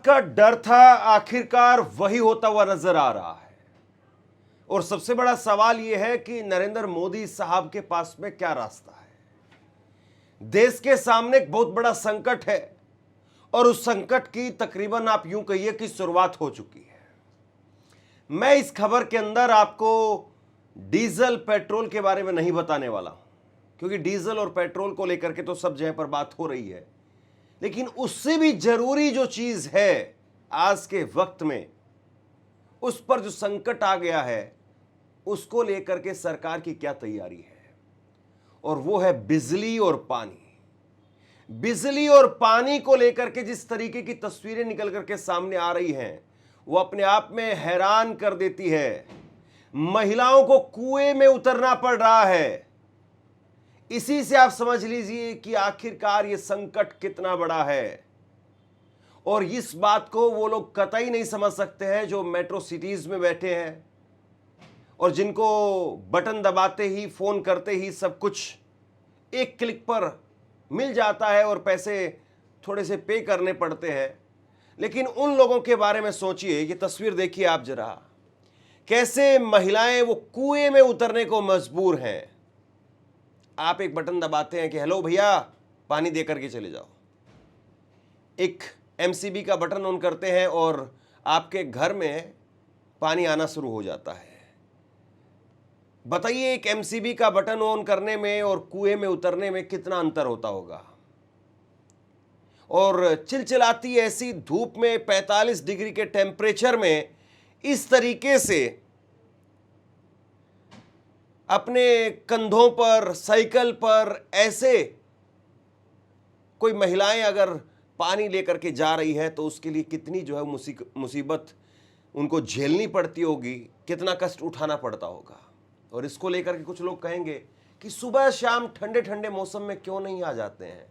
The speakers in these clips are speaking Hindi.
का डर था आखिरकार वही होता हुआ नजर आ रहा है। और सबसे बड़ा सवाल यह है कि नरेंद्र मोदी साहब के पास में क्या रास्ता है। देश के सामने एक बहुत बड़ा संकट है और उस संकट की तकरीबन आप यूं कहिए कि शुरुआत हो चुकी है। मैं इस खबर के अंदर आपको डीजल पेट्रोल के बारे में नहीं बताने वाला हूं, क्योंकि डीजल और पेट्रोल को लेकर के तो सब जगह पर बात हो रही है, लेकिन उससे भी जरूरी जो चीज है आज के वक्त में, उस पर जो संकट आ गया है, उसको लेकर के सरकार की क्या तैयारी है, और वो है बिजली और पानी। बिजली और पानी को लेकर के जिस तरीके की तस्वीरें निकल करके सामने आ रही हैं, वो अपने आप में हैरान कर देती है। महिलाओं को कुएं में उतरना पड़ रहा है। इसी से आप समझ लीजिए कि आखिरकार ये संकट कितना बड़ा है। और इस बात को वो लोग कतई नहीं समझ सकते हैं जो मेट्रो सिटीज में बैठे हैं और जिनको बटन दबाते ही, फोन करते ही सब कुछ एक क्लिक पर मिल जाता है और पैसे थोड़े से पे करने पड़ते हैं। लेकिन उन लोगों के बारे में सोचिए, ये तस्वीर देखिए आप जरा, कैसे महिलाएं वो कुएं में उतरने को मजबूर हैं। आप एक बटन दबाते हैं कि हेलो भैया पानी दे करके चले जाओ, एक एमसीबी का बटन ऑन करते हैं और आपके घर में पानी आना शुरू हो जाता है। बताइए, एक एमसीबी का बटन ऑन करने में और कुएं में उतरने में कितना अंतर होता होगा। और चिलचिलाती ऐसी धूप में 45 डिग्री के टेम्परेचर में इस तरीके से अपने कंधों पर, साइकिल पर ऐसे कोई महिलाएं अगर पानी लेकर के जा रही है तो उसके लिए कितनी जो है मुसीबत उनको झेलनी पड़ती होगी, कितना कष्ट उठाना पड़ता होगा। और इसको लेकर के कुछ लोग कहेंगे कि सुबह शाम ठंडे ठंडे मौसम में क्यों नहीं आ जाते हैं।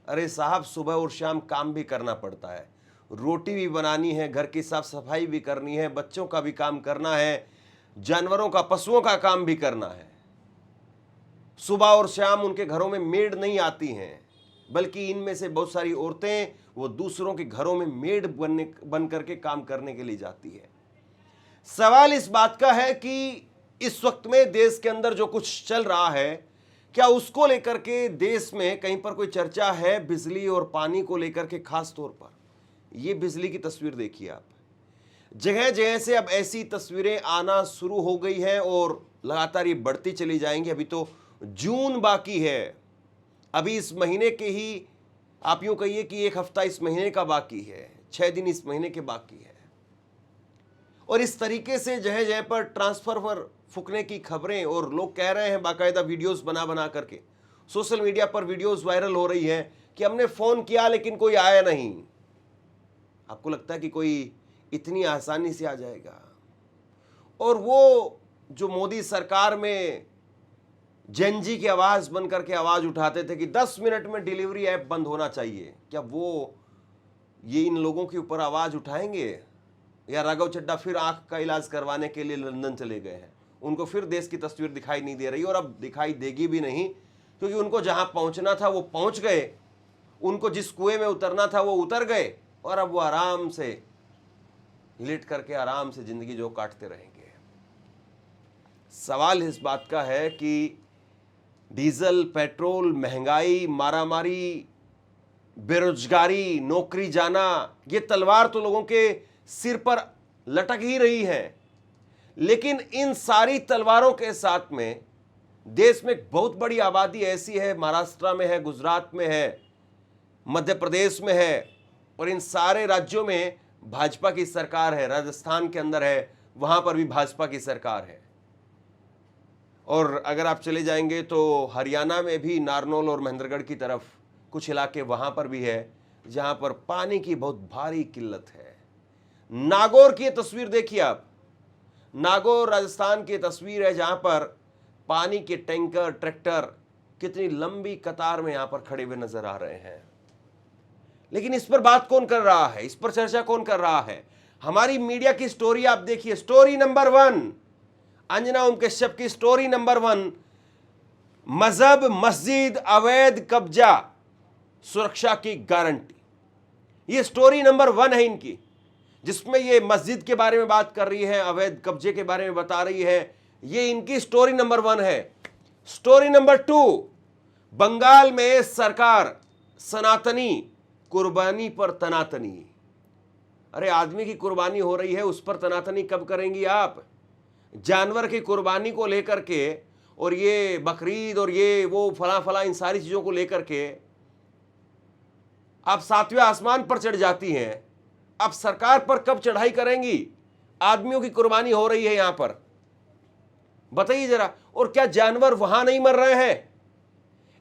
अरे साहब, सुबह और शाम काम भी करना पड़ता है, रोटी भी बनानी है, घर की साफ सफाई भी करनी है, बच्चों का भी काम करना है, जानवरों का, पशुओं का काम भी करना है। सुबह और शाम उनके घरों में मेड नहीं आती हैं, बल्कि इनमें से बहुत सारी औरतें वो दूसरों के घरों में मेड बन करके काम करने के लिए जाती है। सवाल इस बात का है कि इस वक्त में देश के अंदर जो कुछ चल रहा है, क्या उसको लेकर के देश में कहीं पर कोई चर्चा है बिजली और पानी को लेकर के। खास तौर पर ये बिजली की तस्वीर देखिए आप, जगह जगह से अब ऐसी तस्वीरें आना शुरू हो गई हैं और लगातार ये बढ़ती चली जाएंगी। अभी तो जून बाकी है, अभी इस महीने के ही आप यूं कहिए कि एक हफ्ता इस महीने का बाकी है, 6 दिन इस महीने के बाकी है। और इस तरीके से जगह जगह पर ट्रांसफार्मर फूकने की खबरें, और लोग कह रहे हैं बाकायदा वीडियोस बना बना करके सोशल मीडिया पर वीडियोस वायरल हो रही है कि हमने फोन किया लेकिन कोई आया नहीं। आपको लगता है कि कोई इतनी आसानी से आ जाएगा? और वो जो मोदी सरकार में जेनजी की आवाज बन करके आवाज उठाते थे कि 10 मिनट में डिलीवरी ऐप बंद होना चाहिए, क्या वो ये इन लोगों के ऊपर आवाज उठाएंगे? या राघव चड्ढा फिर आंख का इलाज करवाने के लिए लंदन चले गए हैं? उनको फिर देश की तस्वीर दिखाई नहीं दे रही, और अब दिखाई देगी भी नहीं, क्योंकि उनको जहां पहुंचना था वो पहुंच गए, उनको जिस कुएं में उतरना था वो उतर गए, और अब वो आराम से लेट करके आराम से जिंदगी जो काटते रहेंगे। सवाल इस बात का है कि डीजल, पेट्रोल, महंगाई, मारामारी, बेरोजगारी, नौकरी जाना, ये तलवार तो लोगों के सिर पर लटक ही रही है। लेकिन इन सारी तलवारों के साथ में देश में एक बहुत बड़ी आबादी ऐसी है, महाराष्ट्र में है, गुजरात में है, मध्य प्रदेश में है, और इन सारे राज्यों में भाजपा की सरकार है। राजस्थान के अंदर है, वहां पर भी भाजपा की सरकार है। और अगर आप चले जाएंगे तो हरियाणा में भी नारनौल और महेंद्रगढ़ की तरफ कुछ इलाके वहां पर भी है जहां पर पानी की बहुत भारी किल्लत है। नागौर की तस्वीर देखिए आप, नागौर राजस्थान की तस्वीर है जहां पर पानी के टैंकर, ट्रैक्टर कितनी लंबी कतार में यहां पर खड़े हुए नजर आ रहे हैं। लेकिन इस पर बात कौन कर रहा है, इस पर चर्चा कौन कर रहा है? हमारी मीडिया की स्टोरी आप देखिए, स्टोरी नंबर 1, अंजना ओम कश्यप की स्टोरी नंबर 1, मजहब मस्जिद अवैध कब्जा, सुरक्षा की गारंटी। ये स्टोरी नंबर 1 है इनकी, जिसमें ये मस्जिद के बारे में बात कर रही है, अवैध कब्जे के बारे में बता रही है। ये इनकी स्टोरी नंबर 1 है। स्टोरी नंबर 2, बंगाल में सरकार सनातनी कुर्बानी पर तनातनी। अरे आदमी की कुर्बानी हो रही है, उस पर तनातनी कब करेंगी आप? जानवर की कुर्बानी को लेकर के और ये बकरीद और ये वो फला फला इन सारी चीजों को लेकर के आप 7वें आसमान पर चढ़ जाती हैं। आप सरकार पर कब चढ़ाई करेंगी? आदमियों की कुर्बानी हो रही है यहां पर, बताइए जरा। और क्या जानवर वहां नहीं मर रहे हैं?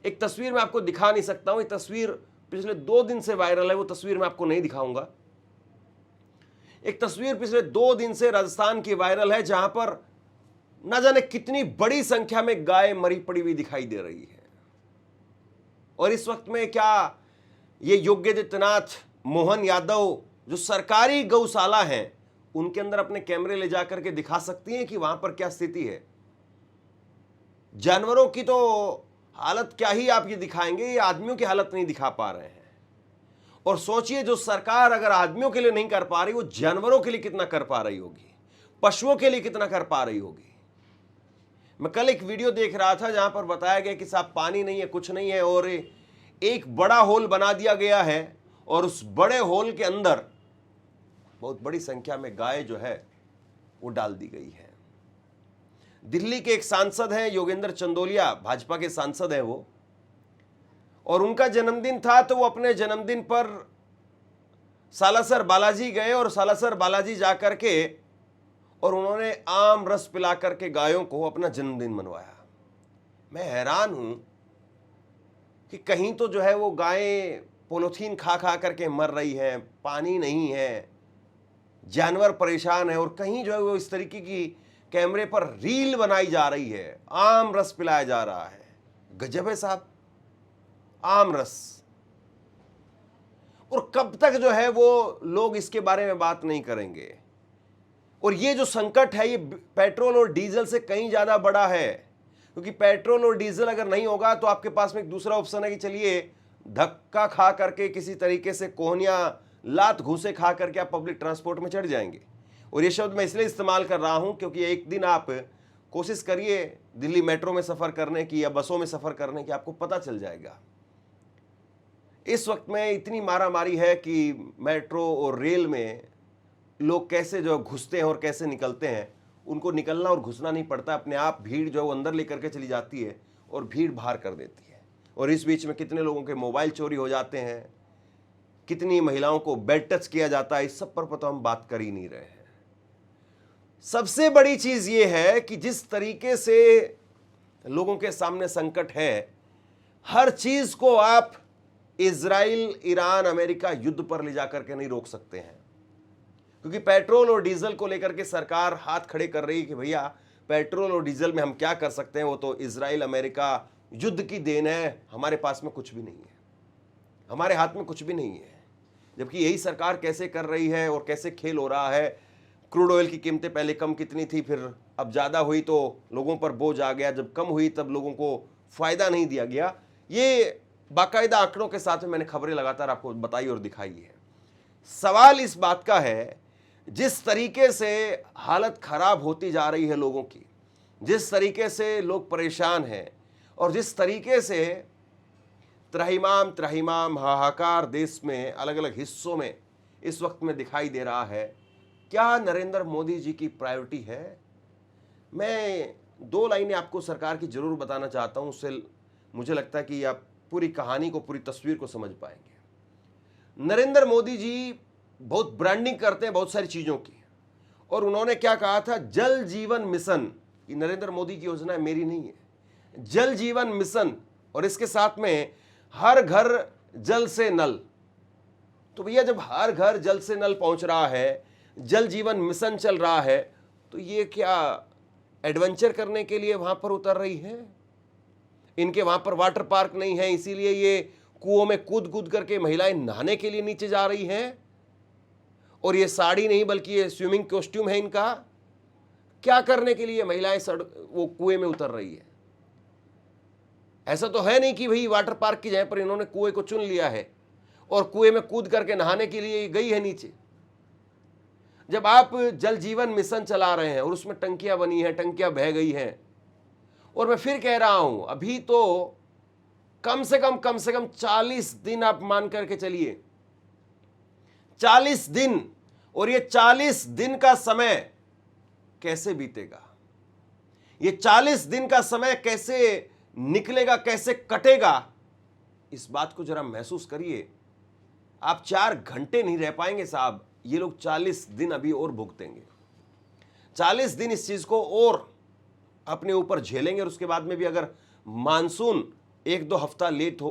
एक तस्वीर मैं आपको दिखा नहीं सकता हूं, ये तस्वीर पिछले 2 दिन से वायरल है, वो तस्वीर मैं आपको नहीं दिखाऊंगा। एक तस्वीर पिछले 2 दिन से राजस्थान की वायरल है, जहां पर न जाने कितनी बड़ी संख्या में गाय मरी पड़ी हुई दिखाई दे रही है। और इस वक्त में क्या ये योगी आदित्यनाथ, मोहन यादव जो सरकारी गौशाला हैं, उनके अंदर अपने कैमरे ले जाकर के दिखा सकती हैं कि वहां पर क्या स्थिति है? जानवरों की तो हालत क्या ही आप ये दिखाएंगे, ये आदमियों की हालत नहीं दिखा पा रहे हैं। और सोचिए, जो सरकार अगर आदमियों के लिए नहीं कर पा रही, वो जानवरों के लिए कितना कर पा रही होगी, पशुओं के लिए कितना कर पा रही होगी। मैं कल एक वीडियो देख रहा था जहां पर बताया गया कि साहब पानी नहीं है, कुछ नहीं है, और एक बड़ा होल बना दिया गया है और उस बड़े होल के अंदर बहुत बड़ी संख्या में गाय जो है वो डाल दी गई है। दिल्ली के एक सांसद हैं योगेंद्र चंदोलिया, भाजपा के सांसद हैं वो, और उनका जन्मदिन था, तो वो अपने जन्मदिन पर सालासर बालाजी गए और सालासर बालाजी जाकर के और उन्होंने आम रस पिला करके गायों को अपना जन्मदिन मनवाया। मैं हैरान हूं कि कहीं तो जो है वो गायें पोलोथीन खा खा करके मर रही हैं, पानी नहीं है, जानवर परेशान है, और कहीं जो है वो इस तरीके की कैमरे पर रील बनाई जा रही है, आम रस पिलाया जा रहा है। गजब है साहब, आम रस। और कब तक जो है वो लोग इसके बारे में बात नहीं करेंगे? और ये जो संकट है, ये पेट्रोल और डीजल से कहीं ज्यादा बड़ा है, क्योंकि पेट्रोल और डीजल अगर नहीं होगा तो आपके पास में एक दूसरा ऑप्शन है कि चलिए धक्का खा करके किसी तरीके से कोहनिया लात घूसे खा करके आप पब्लिक ट्रांसपोर्ट में चढ़ जाएंगे। और ये शब्द मैं इसलिए इस्तेमाल कर रहा हूं क्योंकि एक दिन आप कोशिश करिए दिल्ली मेट्रो में सफर करने की या बसों में सफर करने की, आपको पता चल जाएगा। इस वक्त में इतनी मारामारी है कि मेट्रो और रेल में लोग कैसे जो घुसते हैं और कैसे निकलते हैं, उनको निकलना और घुसना नहीं पड़ता, अपने आप भीड़ जो है वो अंदर लेकर के चली जाती है और भीड़ बाहर कर देती है। और इस बीच में कितने लोगों के मोबाइल चोरी हो जाते हैं, कितनी महिलाओं को बेड टच किया जाता है, इस सब पर तो हम बात कर ही नहीं रहे हैं। सबसे बड़ी चीज ये है कि जिस तरीके से लोगों के सामने संकट है, हर चीज को आप इजराइल, ईरान, अमेरिका युद्ध पर ले जाकर के नहीं रोक सकते हैं, क्योंकि पेट्रोल और डीजल को लेकर के सरकार हाथ खड़े कर रही है कि भैया पेट्रोल और डीजल में हम क्या कर सकते हैं, वो तो इजराइल अमेरिका युद्ध की देन है, हमारे पास में कुछ भी नहीं है, हमारे हाथ में कुछ भी नहीं है। जबकि यही सरकार कैसे कर रही है और कैसे खेल हो रहा है। क्रूड ऑयल की कीमतें पहले कम कितनी थी, फिर अब ज़्यादा हुई तो लोगों पर बोझ आ गया, जब कम हुई तब लोगों को फ़ायदा नहीं दिया गया। ये बाकायदा आंकड़ों के साथ में मैंने खबरें लगातार आपको बताई और दिखाई है। सवाल इस बात का है, जिस तरीके से हालत खराब होती जा रही है लोगों की, जिस तरीके से लोग परेशान हैं और जिस तरीके से त्राहिमाम त्राहिमाम हाहाकार देश में अलग अलग हिस्सों में इस वक्त में दिखाई दे रहा है, क्या नरेंद्र मोदी जी की प्रायोरिटी है? मैं 2 लाइनें आपको सरकार की जरूर बताना चाहता हूं, उससे मुझे लगता है कि आप पूरी कहानी को, पूरी तस्वीर को समझ पाएंगे। नरेंद्र मोदी जी बहुत ब्रांडिंग करते हैं बहुत सारी चीजों की, और उन्होंने क्या कहा था, जल जीवन मिशन। ये नरेंद्र मोदी की योजना है, मेरी नहीं है, जल जीवन मिशन, और इसके साथ में हर घर जल से नल। तो भैया जब हर घर जल से नल पहुंच रहा है, जल जीवन मिशन चल रहा है, तो ये क्या एडवेंचर करने के लिए वहां पर उतर रही है? इनके वहां पर वाटर पार्क नहीं है, इसीलिए ये कुओं में कूद कूद करके महिलाएं नहाने के लिए नीचे जा रही हैं, और ये साड़ी नहीं बल्कि ये स्विमिंग कॉस्ट्यूम है इनका। क्या करने के लिए महिलाएं वो कुएं में उतर रही है? ऐसा तो है नहीं कि भाई वाटर पार्क की जगह पर इन्होंने कुएं को चुन लिया है और कुएं में कूद करके नहाने के लिए गई है नीचे। जब आप जल जीवन मिशन चला रहे हैं और उसमें टंकियां बनी हैं, टंकियां बह गई हैं, और मैं फिर कह रहा हूं अभी तो कम से कम 40 दिन आप मान करके चलिए, 40 दिन, और ये 40 दिन का समय कैसे बीतेगा, ये 40 दिन का समय कैसे निकलेगा, कैसे कटेगा, इस बात को जरा महसूस करिए। आप 4 घंटे नहीं रह पाएंगे साहब, ये लोग 40 दिन अभी और भुगतेंगे, 40 दिन इस चीज को और अपने ऊपर झेलेंगे। और उसके बाद में भी अगर मानसून 1-2 हफ्ता लेट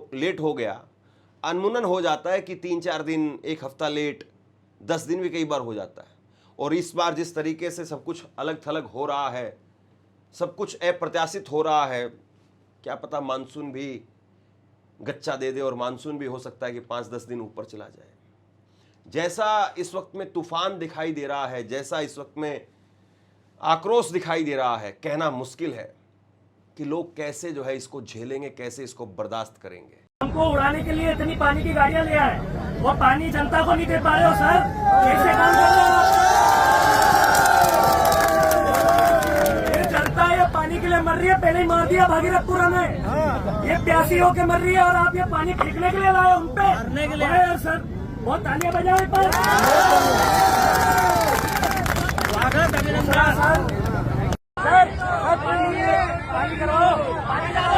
हो गया, अनमुनन हो जाता है कि 3-4 दिन, 1 हफ्ता लेट, 10 दिन भी कई बार हो जाता है। और इस बार जिस तरीके से सब कुछ अलग थलग हो रहा है, सब कुछ अप्रत्याशित हो रहा है, क्या पता मानसून भी गच्चा दे दे और मानसून भी हो सकता है कि 5-10 दिन ऊपर चला जाए। जैसा इस वक्त में तूफान दिखाई दे रहा है, जैसा इस वक्त में आक्रोश दिखाई दे रहा है, कहना मुश्किल है कि लोग कैसे जो है इसको झेलेंगे, कैसे इसको बर्दाश्त करेंगे। हमको उड़ाने के लिए इतनी पानी की गाड़ियां ले आए, वो पानी जनता को नहीं दे पा रहे हो सर, कैसे काम कर रहे हो? ये जनता ये पानी के लिए मर रही है, पहले ही मार दिया भागीरथपुरा में, ये प्यासी होके मर रही है और आप ये पानी फेंकने के लिए लाए उन पे यार सर, बहुत तालियां बजाओ पर सर, पानी करो, पानी करा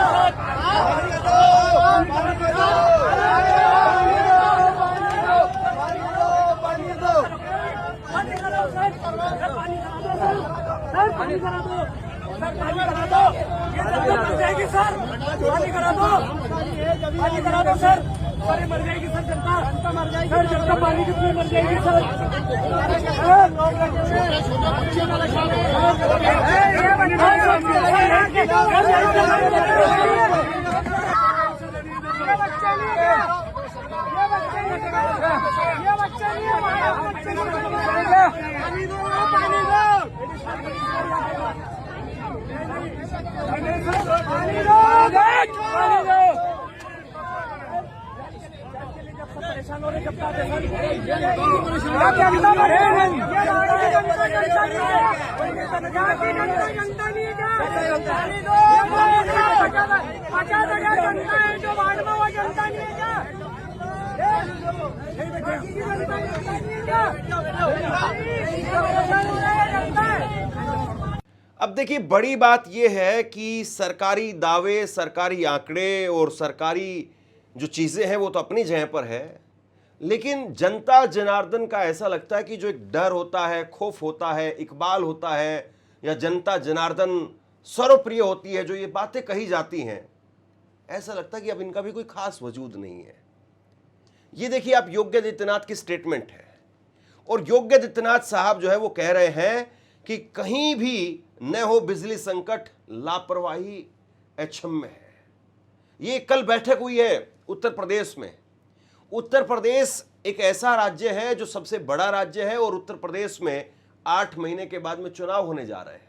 दो, पानी करा दो, ये जनता मर जाएगी सर, पानी करा दो, पानी करा दो सर, अरे मर जाएगी सर जनता मर जाएगी सर, जनता पानी कितनी मर जाएगी सर। परेशान हो रहे जब अब देखिए, बड़ी बात यह है कि सरकारी दावे, सरकारी आंकड़े और सरकारी जो चीजें हैं वो तो अपनी जगह पर है, लेकिन जनता जनार्दन का ऐसा लगता है कि जो एक डर होता है, खौफ होता है, इकबाल होता है, या जनता जनार्दन सर्वप्रिय होती है, जो ये बातें कही जाती हैं, ऐसा लगता है कि अब इनका भी कोई खास वजूद नहीं है। ये देखिए, आप योगी आदित्यनाथ की स्टेटमेंट है, और योगी आदित्यनाथ साहब जो है वो कह रहे हैं कि कहीं भी न हो बिजली संकट, लापरवाही अक्षम्य है। ये कल बैठक हुई है उत्तर प्रदेश में। उत्तर प्रदेश एक ऐसा राज्य है जो सबसे बड़ा राज्य है, और उत्तर प्रदेश में 8 महीने के बाद में चुनाव होने जा रहे हैं,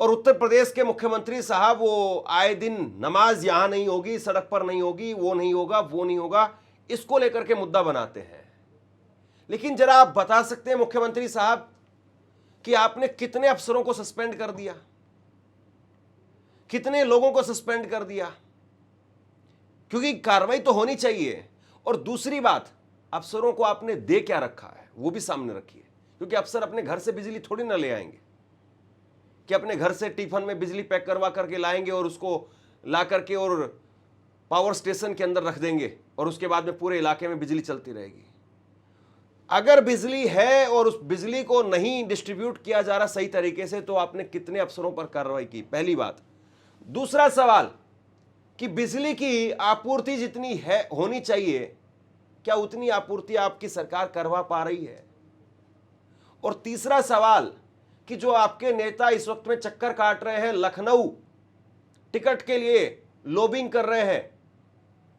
और उत्तर प्रदेश के मुख्यमंत्री साहब वो आए दिन नमाज यहां नहीं होगी, सड़क पर नहीं होगी, वो नहीं होगा, वो नहीं होगा, इसको लेकर के मुद्दा बनाते हैं। लेकिन जरा आप बता सकते हैं मुख्यमंत्री साहब कि आपने कितने अफसरों को सस्पेंड कर दिया, कितने लोगों को सस्पेंड कर दिया? क्योंकि कार्रवाई तो होनी चाहिए। और दूसरी बात, अफसरों को आपने दे क्या रखा है वो भी सामने रखिए, क्योंकि अफसर अपने घर से बिजली थोड़ी ना ले आएंगे कि अपने घर से टिफिन में बिजली पैक करवा करके लाएंगे और उसको ला करके और पावर स्टेशन के अंदर रख देंगे और उसके बाद में पूरे इलाके में बिजली चलती रहेगी। अगर बिजली है और उस बिजली को नहीं डिस्ट्रीब्यूट किया जा रहा सही तरीके से, तो आपने कितने अफसरों पर कार्रवाई की? पहली बात। दूसरा सवाल कि बिजली की आपूर्ति जितनी है होनी चाहिए, क्या उतनी आपूर्ति आपकी सरकार करवा पा रही है? और तीसरा सवाल कि जो आपके नेता इस वक्त में चक्कर काट रहे हैं, लखनऊ टिकट के लिए लॉबिंग कर रहे हैं,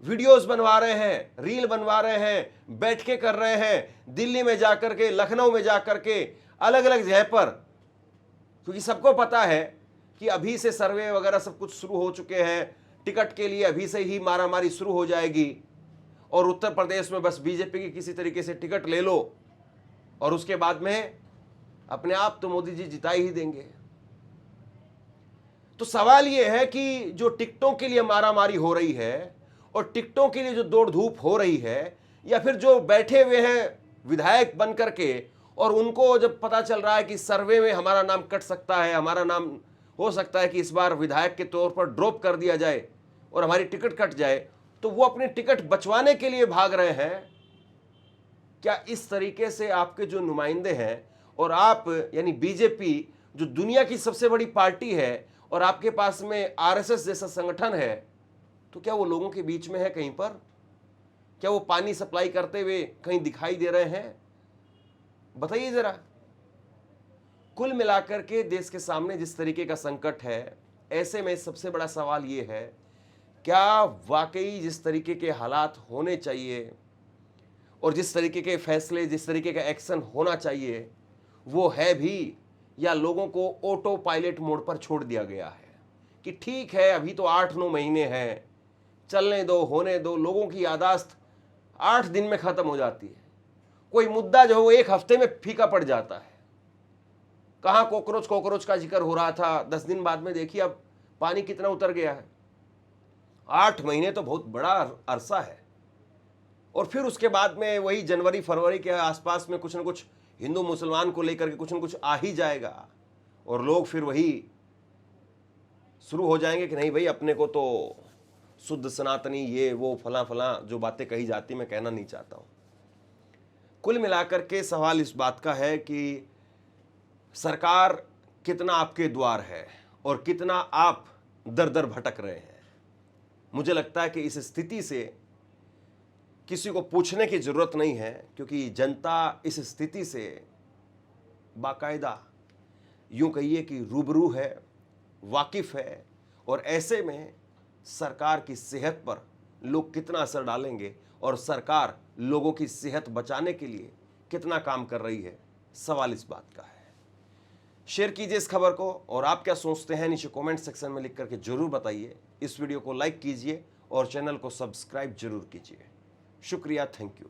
वीडियोस बनवा रहे हैं, रील बनवा रहे हैं, बैठकें कर रहे हैं, दिल्ली में जाकर के, लखनऊ में जाकर के, अलग अलग जगह पर, क्योंकि सबको पता है कि अभी से सर्वे वगैरह सब कुछ शुरू हो चुके हैं, टिकट के लिए अभी से ही मारामारी शुरू हो जाएगी, और उत्तर प्रदेश में बस बीजेपी की किसी तरीके से टिकट ले लो और उसके बाद में अपने आप तो मोदी जी जिता ही देंगे। तो सवाल यह है कि जो टिकटों के लिए मारामारी हो रही है और टिकटों के लिए जो दौड़ धूप हो रही है, या फिर जो बैठे हुए हैं विधायक बन करके और उनको जब पता चल रहा है कि सर्वे में हमारा नाम कट सकता है, हमारा नाम हो सकता है कि इस बार विधायक के तौर पर ड्रॉप कर दिया जाए और हमारी टिकट कट जाए, तो वो अपनी टिकट बचवाने के लिए भाग रहे हैं। क्या इस तरीके से आपके जो नुमाइंदे हैं और आप यानी बीजेपी जो दुनिया की सबसे बड़ी पार्टी है और आपके पास में आरएसएस जैसा संगठन है, तो क्या वो लोगों के बीच में है कहीं पर? क्या वो पानी सप्लाई करते हुए कहीं दिखाई दे रहे हैं? बताइए जरा। कुल मिलाकर के देश के सामने जिस तरीके का संकट है, ऐसे में सबसे बड़ा सवाल ये है, क्या वाकई जिस तरीके के हालात होने चाहिए और जिस तरीके के फैसले, जिस तरीके का एक्शन होना चाहिए वो है भी, या लोगों को ऑटो पायलट मोड पर छोड़ दिया गया है कि ठीक है अभी तो 8-9 महीने हैं, चलने दो, होने दो। लोगों की यादाश्त 8 दिन में खत्म हो जाती है। कोई मुद्दा जो है वो 1 हफ्ते में फीका पड़ जाता है। कहाँ कॉकरोच का जिक्र हो रहा था, 10 दिन बाद में देखिए अब पानी कितना उतर गया है। 8 महीने तो बहुत बड़ा अरसा है। और फिर उसके बाद में वही जनवरी फरवरी के आसपास में कुछ न कुछ हिंदू मुसलमान को लेकर के कुछ न कुछ आ ही जाएगा और लोग फिर वही शुरू हो जाएंगे कि नहीं भाई अपने को तो शुद्ध सनातनी ये वो फला फला जो बातें कही जाती मैं कहना नहीं चाहता हूं। कुल मिलाकर के सवाल इस बात का है कि सरकार कितना आपके द्वार है और कितना आप दर दर भटक रहे हैं। मुझे लगता है कि इस स्थिति से किसी को पूछने की जरूरत नहीं है, क्योंकि जनता इस स्थिति से बाकायदा यूं कहिए कि रूबरू है, वाकिफ है, और ऐसे में सरकार की सेहत पर लोग कितना असर डालेंगे और सरकार लोगों की सेहत बचाने के लिए कितना काम कर रही है, सवाल इस बात का है। शेयर कीजिए इस खबर को और आप क्या सोचते हैं नीचे कमेंट सेक्शन में लिख करके जरूर बताइए। इस वीडियो को लाइक कीजिए और चैनल को सब्सक्राइब जरूर कीजिए। शुक्रिया, थैंक यू।